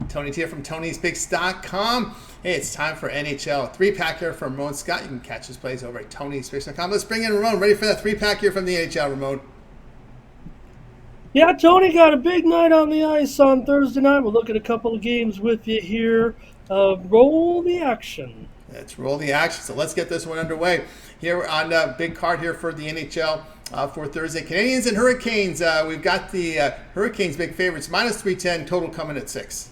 Tony T from Tony'sPicks.com. Hey, it's time for NHL 3-pack here from Ramon Scott. You can catch his plays over at Tony'sPicks.com. Let's bring in Ramon. Ready for that 3-pack here from the NHL, Ramon? Yeah, Tony got a big night on the ice on Thursday night. We'll look at a couple of games with you here. Roll the action. Let's roll the action. So let's get this one underway. Here on big card here for the NHL for Thursday. Canadiens and Hurricanes. We've got the Hurricanes big favorites. Minus 310, total coming at 6.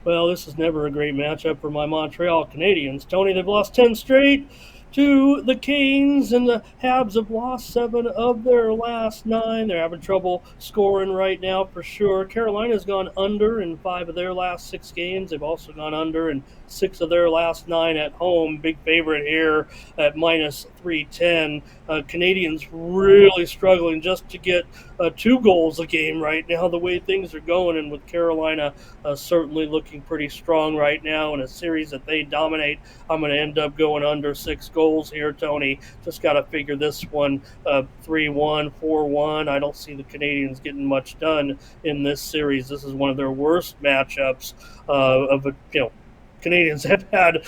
Well, this is never a great matchup for my Montreal Canadiens. Tony, they've lost 10 straight to the Canes, and the Habs have lost 7 of their last 9. They're having trouble scoring right now for sure. Carolina's gone under in 5 of their last 6 games. They've also gone under in 6 of their last 9 at home. Big favorite here at minus 310. Canadians really struggling just to get 2 goals a game right now, the way things are going, and with Carolina certainly looking pretty strong right now in a series that they dominate. I'm going to end up going under 6 goals here, Tony. Just got to figure this one 3-1, 4-1. I don't see the Canadians getting much done in this series. This is one of their worst matchups Canadians have had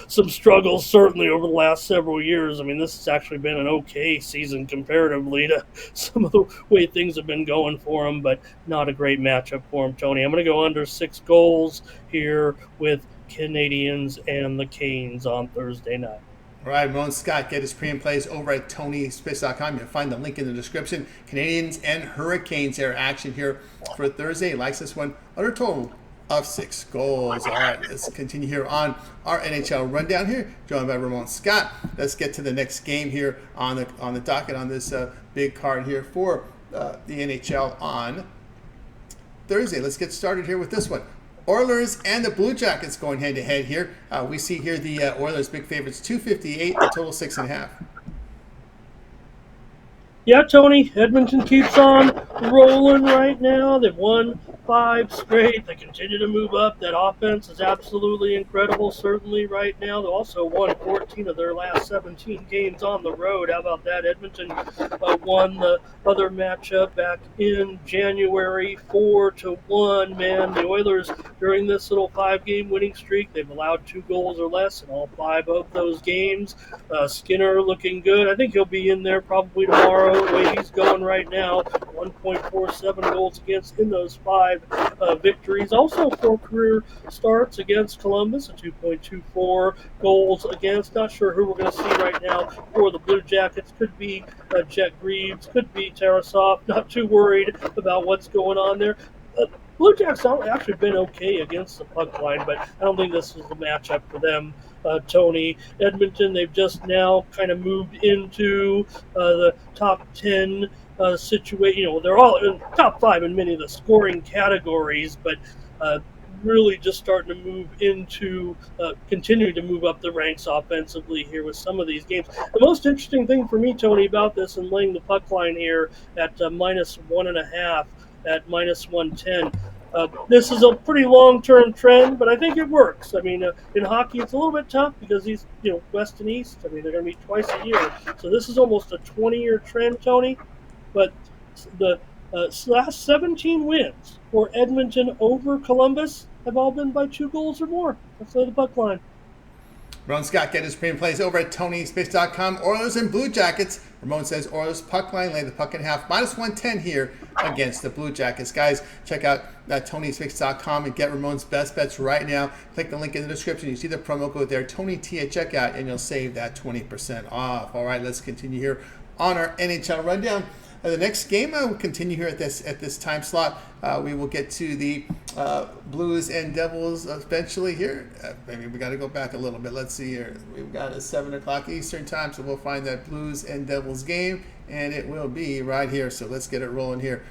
some struggles certainly over the last several years. I mean, this has actually been an okay season comparatively to some of the way things have been going for them, but not a great matchup for them, Tony. I'm going to go under 6 goals here with Canadians and the Canes on Thursday night. All right, Ramon Scott, get his pre and plays over at Tony'sPicks.com. You'll find the link in the description. Canadiens and Hurricanes, their action here for Thursday. He likes this one under total of 6 goals. All right, let's continue here on our NHL rundown here, joined by Ramon Scott. Let's get to the next game here on the docket on this big card here for the NHL on Thursday. Let's get started here with this one. Oilers and the Blue Jackets going head-to-head here. We see here the Oilers big favorites, 258, the total 6.5. Yeah, Tony, Edmonton keeps on rolling right now. They've won 5 straight. They continue to move up. That offense is absolutely incredible, certainly right now. They also won 14 of their last 17 games on the road. How about that? Edmonton won the other matchup back in January 4-1. Man, the Oilers, during this little 5-game winning streak, they've allowed 2 goals or less in all 5 of those games. Skinner looking good. I think he'll be in there probably tomorrow. The way he's going right now, 1.47 goals against in those 5 victories. Also 4 career starts against Columbus, a 2.24 goals against. Not sure who we're going to see right now for the Blue Jackets. Could be Jet Greaves, could be Tarasov. Not too worried about what's going on there. Blue Jackets have actually been okay against the puck line, but I don't think this is the matchup for them. Tony, Edmonton, they've just now kind of moved into the top 10 situation. They're all in top 5 in many of the scoring categories, but really just starting to move into continuing to move up the ranks offensively here with some of these games. The most interesting thing for me, Tony, about this and laying the puck line here at minus 1.5 at minus 110. This is a pretty long-term trend, but I think it works. I mean, in hockey, it's a little bit tough because these, West and East, I mean, they're going to meet twice a year. So this is almost a 20-year trend, Tony. But the last 17 wins for Edmonton over Columbus have all been by 2 goals or more. Let's lay the puck line. Ramon Scott, get his pre and plays over at Tony'sPicks.com. Oilers and Blue Jackets. Ramon says Oilers puck line, lay the puck in half. Minus 110 here against the Blue Jackets. Guys, check out Tony'sPicks.com and get Ramon's best bets right now. Click the link in the description. You see the promo code there, Tony T at checkout, and you'll save that 20% off. All right, let's continue here on our NHL rundown. The next game we'll continue here at this time slot. We will get to the Blues and Devils eventually here. Maybe we got to go back a little bit. Let's see here. We've got a 7 o'clock Eastern time, so we'll find that Blues and Devils game, and it will be right here. So let's get it rolling here.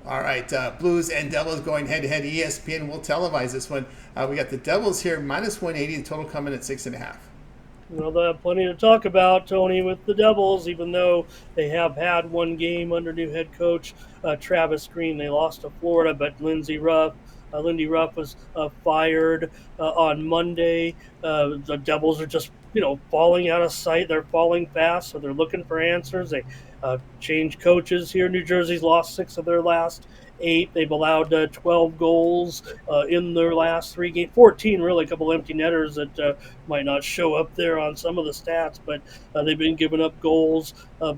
All right, Blues and Devils going head-to-head. ESPN will televise this one. We got the Devils here, minus 180. The total coming at 6.5. Well, they have plenty to talk about, Tony, with the Devils, even though they have had one game under new head coach Travis Green. They lost to Florida, but Lindy Ruff was fired on Monday. The Devils are just, falling out of sight. They're falling fast, so they're looking for answers. They changed coaches here. New Jersey's lost 6 of their last 8. They've allowed 12 goals in their last 3 games. 14, really, a couple empty netters that might not show up there on some of the stats, but they've been giving up goals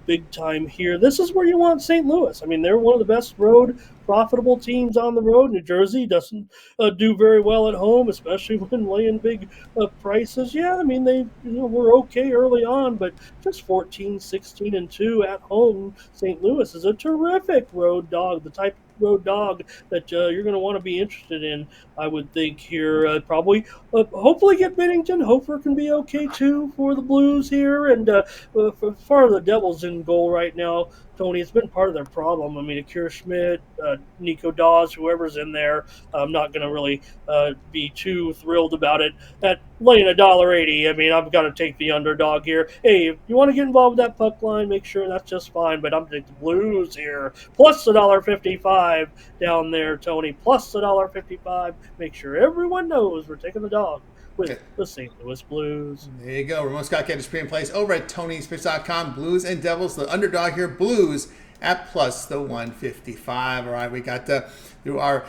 big time here. This is where you want St. Louis. I mean, they're one of the best road profitable teams on the road. New Jersey doesn't do very well at home, especially when laying big prices. Yeah, I mean, they were okay early on, but just 14, 16, and 2 at home. St. Louis is a terrific road dog, the type of road dog that you're going to want to be interested in, I would think, here. Probably, hopefully get Bennington. Hofer can be okay, too, for the Blues here. And for far the Devils in goal right now, Tony, it's been part of their problem. I mean, Akira Schmidt, Nico Dawes, whoever's in there, I'm not going to really be too thrilled about it. At laying $1.80, I mean, I've got to take the underdog here. Hey, if you want to get involved with that puck line, make sure that's just fine. But I'm taking the Blues here. Plus $1.55 down there, Tony. Plus $1.55. Make sure everyone knows we're taking the dog with the St. Louis Blues. There you go. Ramon Scott getting his premium plays over at Tony'sPicks.com. Blues and Devils, the underdog here. Blues at plus the 155. All right, we got through our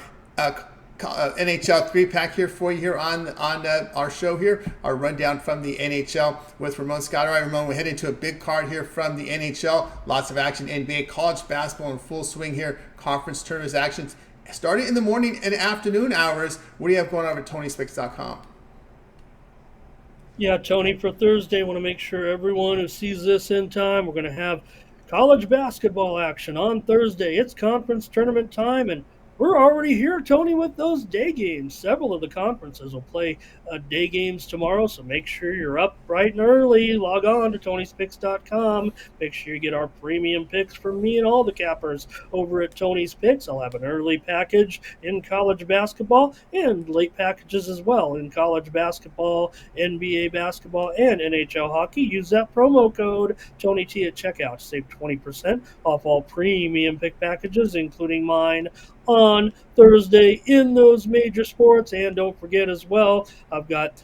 NHL 3-pack here for you here on our show here. Our rundown from the NHL with Ramon Scott. All right, Ramon, we're heading to a big card here from the NHL. Lots of action. NBA, college basketball in full swing here. Conference tournaments actions starting in the morning and afternoon hours. What do you have going on at Tony'sPicks.com? Yeah, Tony, for Thursday, I want to make sure everyone who sees this in time, we're going to have college basketball action on Thursday. It's conference tournament time, and we're already here, Tony, with those day games. Several of the conferences will play day games tomorrow, so make sure you're up bright and early. Log on to Tony'sPicks.com. Make sure you get our premium picks from me and all the cappers over at Tony's Picks. I'll have an early package in college basketball and late packages as well in college basketball, NBA basketball, and NHL hockey. Use that promo code TonyT at checkout to save 20% off all premium pick packages, including mine, on Thursday in those major sports. And don't forget as well, I've got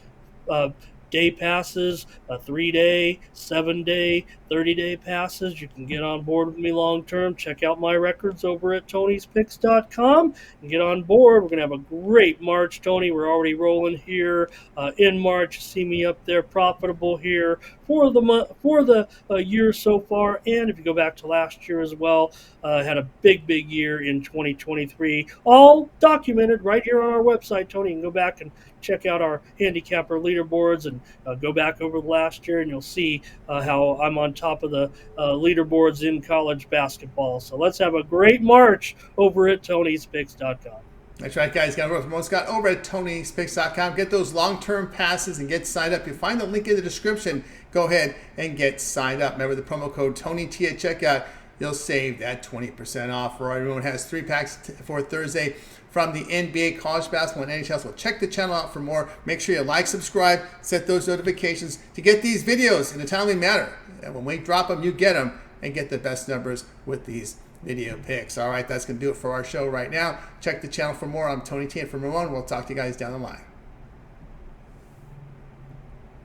day passes, a 3-day, 7-day, 30-day passes. You can get on board with me long term. Check out my records over at Tony'sPicks.com and get on board. We're going to have a great March, Tony. We're already rolling here in March. See me up there profitable here for the year so far. And if you go back to last year as well, had a big year in 2023. All documented right here on our website, Tony. You can go back and check out our handicapper leaderboards and go back over the last year, and you'll see how I'm on top of the leaderboards in college basketball. So let's have a great March over at Tony'sPicks.com. That's right, guys. Got to work with Ramon Scott over at Tony'sPicks.com. Get those long-term passes and get signed up. You'll find the link in the description. Go ahead and get signed up. Remember the promo code TonyT at checkout. You'll save that 20% off. For everyone has 3 packs for Thursday from the NBA, college basketball, and NHL. So check the channel out for more. Make sure you like, subscribe, set those notifications to get these videos in a timely manner. And when we drop them, you get them and get the best numbers with these video picks. All right, that's going to do it for our show right now. Check the channel for more. I'm Tony T, and from Ramon. We'll talk to you guys down the line.